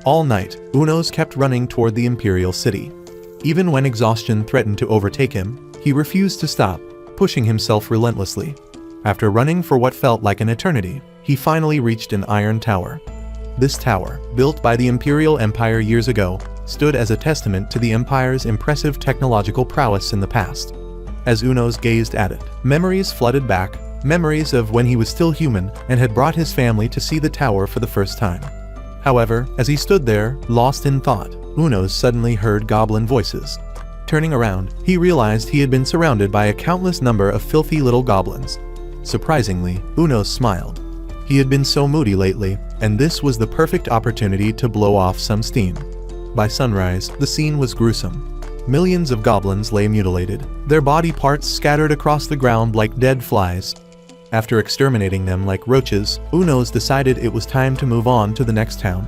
All night, Unos kept running toward the imperial city. Even when exhaustion threatened to overtake him, he refused to stop, pushing himself relentlessly. After running for what felt like an eternity, he finally reached an iron tower. This tower, built by the Imperial Empire years ago, stood as a testament to the Empire's impressive technological prowess in the past. As Unos gazed at it, memories flooded back, memories of when he was still human and had brought his family to see the tower for the first time. However, as he stood there, lost in thought, Unos suddenly heard goblin voices. Turning around, he realized he had been surrounded by a countless number of filthy little goblins. Surprisingly, Unos smiled. He had been so moody lately, and this was the perfect opportunity to blow off some steam. By sunrise, the scene was gruesome. Millions of goblins lay mutilated, their body parts scattered across the ground like dead flies. After exterminating them like roaches, Unos decided it was time to move on to the next town.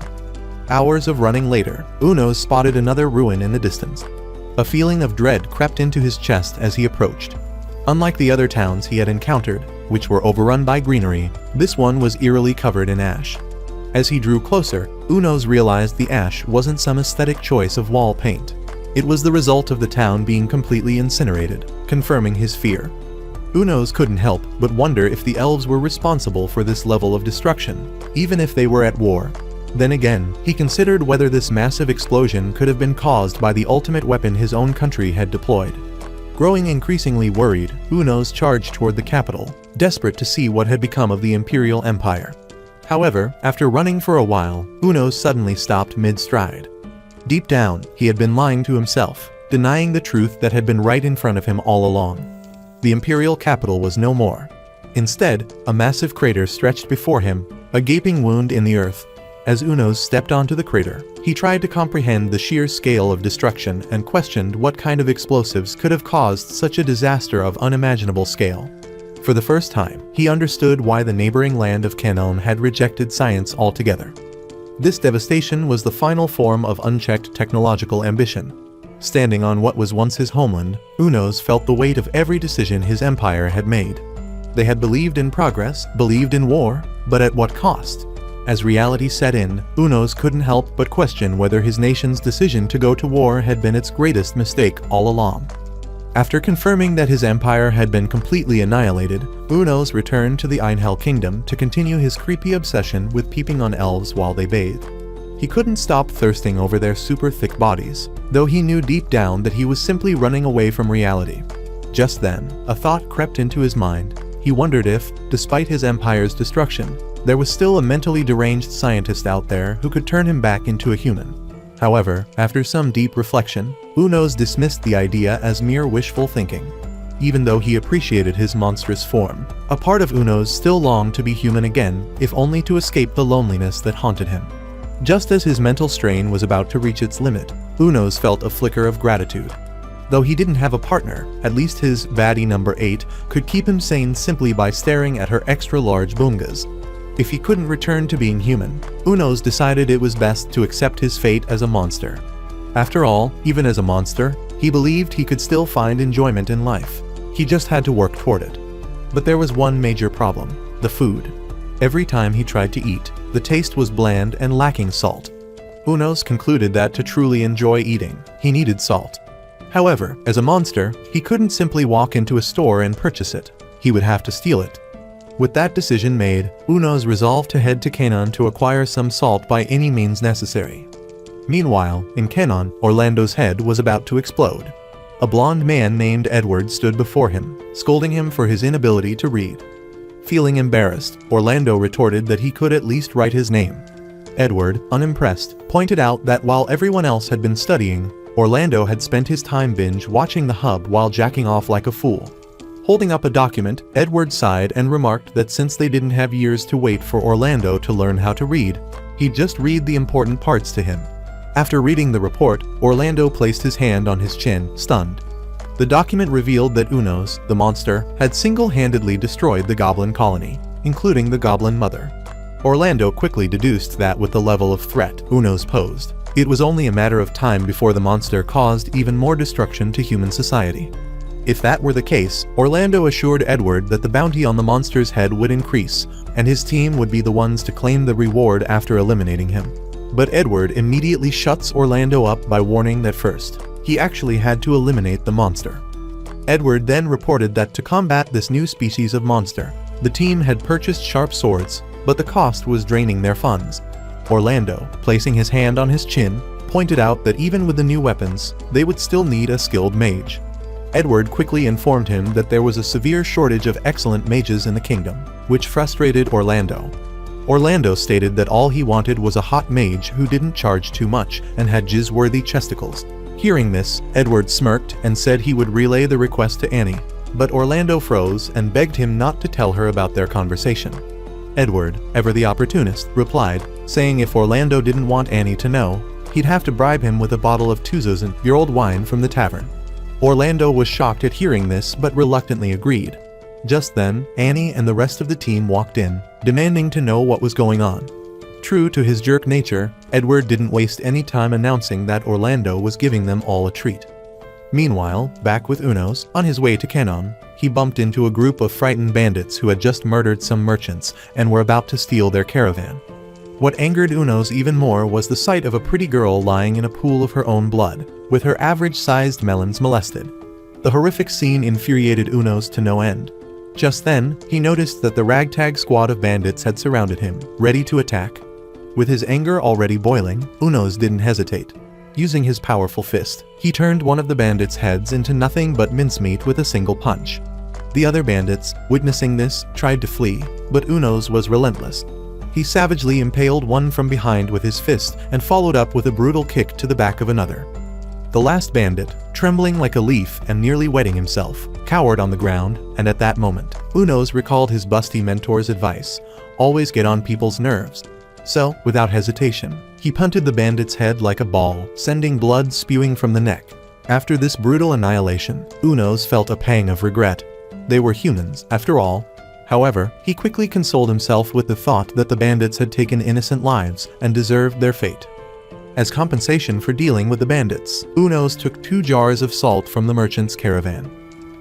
Hours of running later, Unos spotted another ruin in the distance. A feeling of dread crept into his chest as he approached. Unlike the other towns he had encountered, which were overrun by greenery, this one was eerily covered in ash. As he drew closer, Unos realized the ash wasn't some aesthetic choice of wall paint. It was the result of the town being completely incinerated, confirming his fear. Unos couldn't help but wonder if the elves were responsible for this level of destruction, even if they were at war. Then again, he considered whether this massive explosion could have been caused by the ultimate weapon his own country had deployed. Growing increasingly worried, Unos charged toward the capital, desperate to see what had become of the Imperial Empire. However, after running for a while, Unos suddenly stopped mid-stride. Deep down, he had been lying to himself, denying the truth that had been right in front of him all along. The Imperial capital was no more. Instead, a massive crater stretched before him, a gaping wound in the earth. As Unos stepped onto the crater, he tried to comprehend the sheer scale of destruction and questioned what kind of explosives could have caused such a disaster of unimaginable scale. For the first time, he understood why the neighboring land of Kanon had rejected science altogether. This devastation was the final form of unchecked technological ambition. Standing on what was once his homeland, Unos felt the weight of every decision his empire had made. They had believed in progress, believed in war, but at what cost? As reality set in, Unos couldn't help but question whether his nation's decision to go to war had been its greatest mistake all along. After confirming that his empire had been completely annihilated, Unos returned to the Einhell kingdom to continue his creepy obsession with peeping on elves while they bathed. He couldn't stop thirsting over their super thick bodies, though he knew deep down that he was simply running away from reality. Just then, a thought crept into his mind. He wondered if, despite his empire's destruction, there was still a mentally deranged scientist out there who could turn him back into a human. However, after some deep reflection, Unos dismissed the idea as mere wishful thinking. Even though he appreciated his monstrous form, a part of Unos still longed to be human again, if only to escape the loneliness that haunted him. Just as his mental strain was about to reach its limit, Unos felt a flicker of gratitude. Though he didn't have a partner, at least his baddie number 8 could keep him sane simply by staring at her extra-large boongas. If he couldn't return to being human, Unos decided it was best to accept his fate as a monster. After all, even as a monster, he believed he could still find enjoyment in life. He just had to work toward it. But there was one major problem: the food. Every time he tried to eat, the taste was bland and lacking salt. Unos concluded that to truly enjoy eating, he needed salt. However, as a monster, he couldn't simply walk into a store and purchase it. He would have to steal it. With that decision made, Unos resolved to head to Kanon to acquire some salt by any means necessary. Meanwhile, in Kanon, Orlando's head was about to explode. A blond man named Edward stood before him, scolding him for his inability to read. Feeling embarrassed, Orlando retorted that he could at least write his name. Edward, unimpressed, pointed out that while everyone else had been studying, Orlando had spent his time binge-watching the hub while jacking off like a fool. Holding up a document, Edward sighed and remarked that since they didn't have years to wait for Orlando to learn how to read, he'd just read the important parts to him. After reading the report, Orlando placed his hand on his chin, stunned. The document revealed that Unos, the monster, had single-handedly destroyed the goblin colony, including the goblin mother. Orlando quickly deduced that with the level of threat Unos posed, it was only a matter of time before the monster caused even more destruction to human society. If that were the case, Orlando assured Edward that the bounty on the monster's head would increase, and his team would be the ones to claim the reward after eliminating him. But Edward immediately shuts Orlando up by warning that first, he actually had to eliminate the monster. Edward then reported that to combat this new species of monster, the team had purchased sharp swords, but the cost was draining their funds. Orlando, placing his hand on his chin, pointed out that even with the new weapons, they would still need a skilled mage. Edward quickly informed him that there was a severe shortage of excellent mages in the kingdom, which frustrated Orlando. Orlando stated that all he wanted was a hot mage who didn't charge too much and had jizz-worthy chesticles. Hearing this, Edward smirked and said he would relay the request to Annie, but Orlando froze and begged him not to tell her about their conversation. Edward, ever the opportunist, replied, saying if Orlando didn't want Annie to know, he'd have to bribe him with a bottle of 2000-year-old wine from the tavern. Orlando was shocked at hearing this but reluctantly agreed. Just then, Annie and the rest of the team walked in, demanding to know what was going on. True to his jerk nature, Edward didn't waste any time announcing that Orlando was giving them all a treat. Meanwhile, back with Unos, on his way to Kanon, he bumped into a group of frightened bandits who had just murdered some merchants and were about to steal their caravan. What angered Unos even more was the sight of a pretty girl lying in a pool of her own blood, with her average-sized melons molested. The horrific scene infuriated Unos to no end. Just then, he noticed that the ragtag squad of bandits had surrounded him, ready to attack. With his anger already boiling, Unos didn't hesitate. Using his powerful fist, he turned one of the bandits' heads into nothing but mincemeat with a single punch. The other bandits, witnessing this, tried to flee, but Unos was relentless. He savagely impaled one from behind with his fist and followed up with a brutal kick to the back of another. The last bandit, trembling like a leaf and nearly wetting himself, cowered on the ground, and at that moment, Unos recalled his busty mentor's advice: always get on people's nerves. So, without hesitation, he punted the bandit's head like a ball, sending blood spewing from the neck. After this brutal annihilation, Unos felt a pang of regret. They were humans, after all. However, he quickly consoled himself with the thought that the bandits had taken innocent lives and deserved their fate. As compensation for dealing with the bandits, Unos took 2 jars of salt from the merchant's caravan.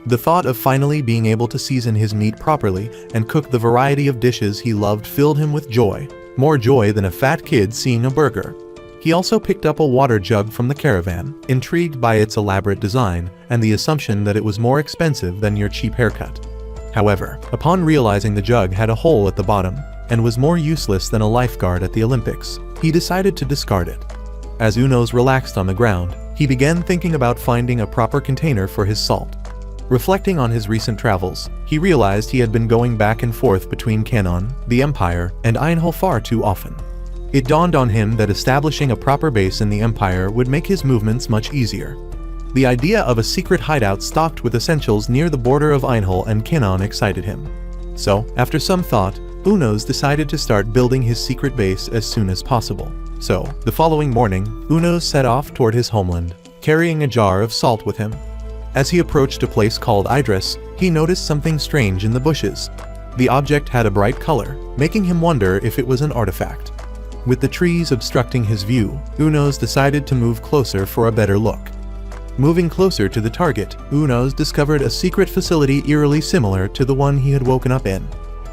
The thought of finally being able to season his meat properly and cook the variety of dishes he loved filled him with joy, more joy than a fat kid seeing a burger. He also picked up a water jug from the caravan, intrigued by its elaborate design and the assumption that it was more expensive than your cheap haircut. However, upon realizing the jug had a hole at the bottom and was more useless than a lifeguard at the Olympics, he decided to discard it. As Unos relaxed on the ground, he began thinking about finding a proper container for his salt. Reflecting on his recent travels, he realized he had been going back and forth between Canaan, the Empire, and Einhol far too often. It dawned on him that establishing a proper base in the Empire would make his movements much easier. The idea of a secret hideout stocked with essentials near the border of Einhol and Canaan excited him. So, after some thought, Unos decided to start building his secret base as soon as possible. So, the following morning, Unos set off toward his homeland, carrying a jar of salt with him. As he approached a place called Idris, he noticed something strange in the bushes. The object had a bright color, making him wonder if it was an artifact. With the trees obstructing his view, Unos decided to move closer for a better look. Moving closer to the target, Unos discovered a secret facility eerily similar to the one he had woken up in.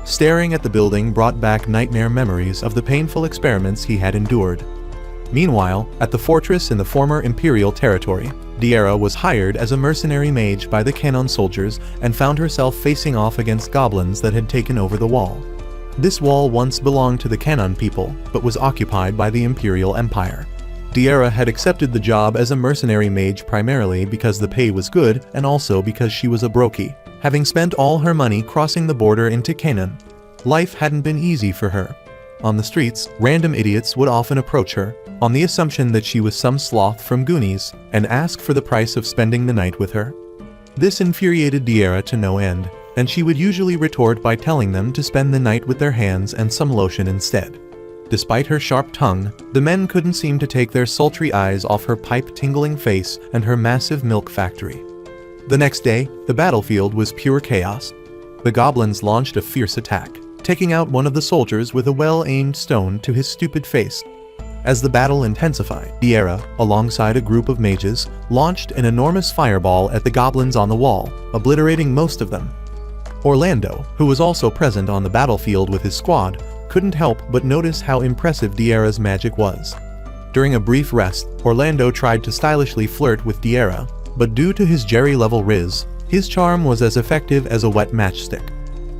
Staring at the building brought back nightmare memories of the painful experiments he had endured. Meanwhile, at the fortress in the former Imperial territory, Diera was hired as a mercenary mage by the Canaan soldiers and found herself facing off against goblins that had taken over the wall. This wall once belonged to the Canaan people, but was occupied by the Imperial Empire. Diera had accepted the job as a mercenary mage primarily because the pay was good and also because she was a brokey, having spent all her money crossing the border into Canaan. Life hadn't been easy for her. On the streets, random idiots would often approach her, on the assumption that she was some sloth from Goonies, and ask for the price of spending the night with her. This infuriated Diera to no end, and she would usually retort by telling them to spend the night with their hands and some lotion instead. Despite her sharp tongue, the men couldn't seem to take their sultry eyes off her pipe-tingling face and her massive milk factory. The next day, the battlefield was pure chaos. The goblins launched a fierce attack, taking out one of the soldiers with a well-aimed stone to his stupid face. As the battle intensified, Diera, alongside a group of mages, launched an enormous fireball at the goblins on the wall, obliterating most of them. Orlando, who was also present on the battlefield with his squad, couldn't help but notice how impressive Diera's magic was. During a brief rest, Orlando tried to stylishly flirt with Diera, but due to his Jerry-level riz, his charm was as effective as a wet matchstick.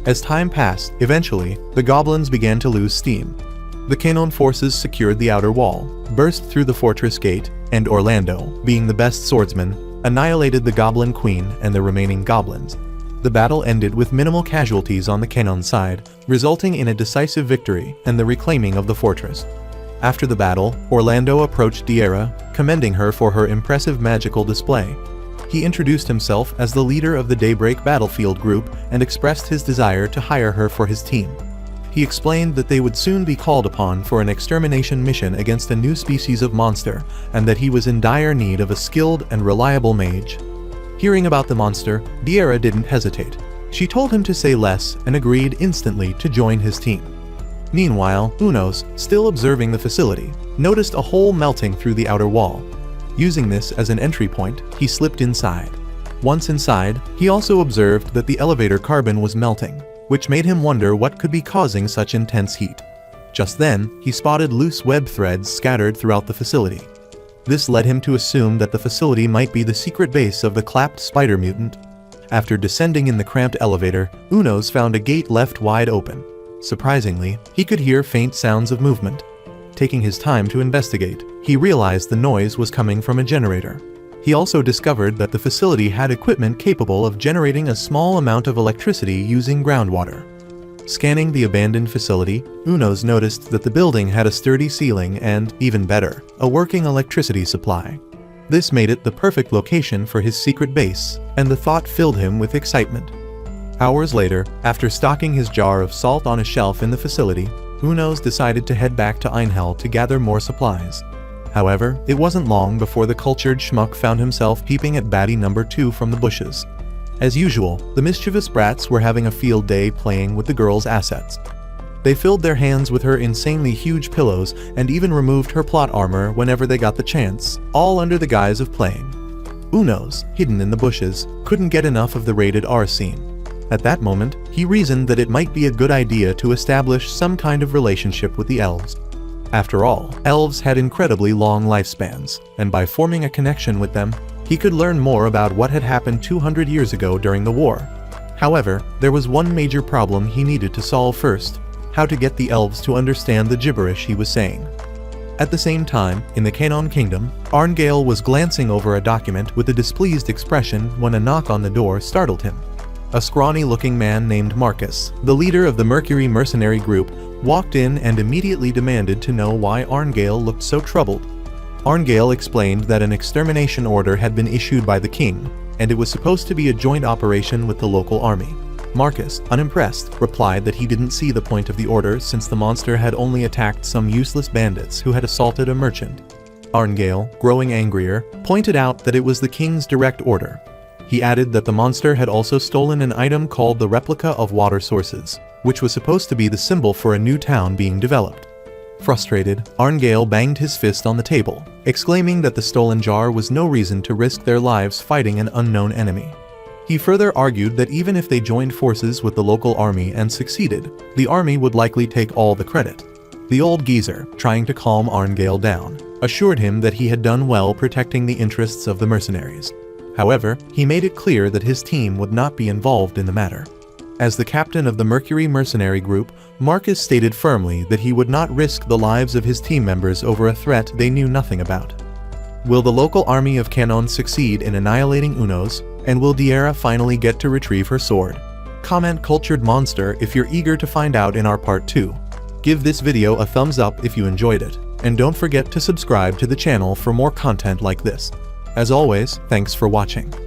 As time passed, eventually, the goblins began to lose steam. The Canaan forces secured the outer wall, burst through the fortress gate, and Orlando, being the best swordsman, annihilated the Goblin Queen and the remaining goblins. The battle ended with minimal casualties on the Canaan side, resulting in a decisive victory and the reclaiming of the fortress. After the battle, Orlando approached Diera, commending her for her impressive magical display. He introduced himself as the leader of the Daybreak Battlefield group and expressed his desire to hire her for his team. He explained that they would soon be called upon for an extermination mission against a new species of monster, and that he was in dire need of a skilled and reliable mage. Hearing about the monster, Diera didn't hesitate. She told him to say less and agreed instantly to join his team. Meanwhile, Unos, still observing the facility, noticed a hole melting through the outer wall. Using this as an entry point, he slipped inside. Once inside, he also observed that the elevator carbon was melting, which made him wonder what could be causing such intense heat. Just then, he spotted loose web threads scattered throughout the facility. This led him to assume that the facility might be the secret base of the clapped spider mutant. After descending in the cramped elevator, Unos found a gate left wide open. Surprisingly, he could hear faint sounds of movement. Taking his time to investigate, he realized the noise was coming from a generator. He also discovered that the facility had equipment capable of generating a small amount of electricity using groundwater. Scanning the abandoned facility, Unos noticed that the building had a sturdy ceiling and, even better, a working electricity supply. This made it the perfect location for his secret base, and the thought filled him with excitement. Hours later, after stocking his jar of salt on a shelf in the facility, Unos decided to head back to Einhell to gather more supplies. However, it wasn't long before the cultured schmuck found himself peeping at baddie number 2 from the bushes. As usual, the mischievous brats were having a field day playing with the girl's assets. They filled their hands with her insanely huge pillows and even removed her plot armor whenever they got the chance, all under the guise of playing. Unos, hidden in the bushes, couldn't get enough of the rated R scene. At that moment, he reasoned that it might be a good idea to establish some kind of relationship with the elves. After all, elves had incredibly long lifespans, and by forming a connection with them, he could learn more about what had happened 200 years ago during the war. However, there was one major problem he needed to solve first: how to get the elves to understand the gibberish he was saying. At the same time, in the Canon Kingdom, Arngale was glancing over a document with a displeased expression when a knock on the door startled him. A scrawny-looking man named Marcus, the leader of the Mercury mercenary group, walked in and immediately demanded to know why Arngale looked so troubled. Arngale explained that an extermination order had been issued by the king, and it was supposed to be a joint operation with the local army. Marcus, unimpressed, replied that he didn't see the point of the order since the monster had only attacked some useless bandits who had assaulted a merchant. Arngale, growing angrier, pointed out that it was the king's direct order. He added that the monster had also stolen an item called the replica of water sources, which was supposed to be the symbol for a new town being developed. Frustrated, Arngale banged his fist on the table, exclaiming that the stolen jar was no reason to risk their lives fighting an unknown enemy. He further argued that even if they joined forces with the local army and succeeded, the army would likely take all the credit. The old geezer, trying to calm Arngale down, assured him that he had done well protecting the interests of the mercenaries. However, he made it clear that his team would not be involved in the matter. As the captain of the Mercury mercenary group, Marcus stated firmly that he would not risk the lives of his team members over a threat they knew nothing about. Will the local army of Canon succeed in annihilating Unos, and will Diera finally get to retrieve her sword? Comment cultured monster if you're eager to find out in our part 2. Give this video a thumbs up if you enjoyed it, and don't forget to subscribe to the channel for more content like this. As always, thanks for watching.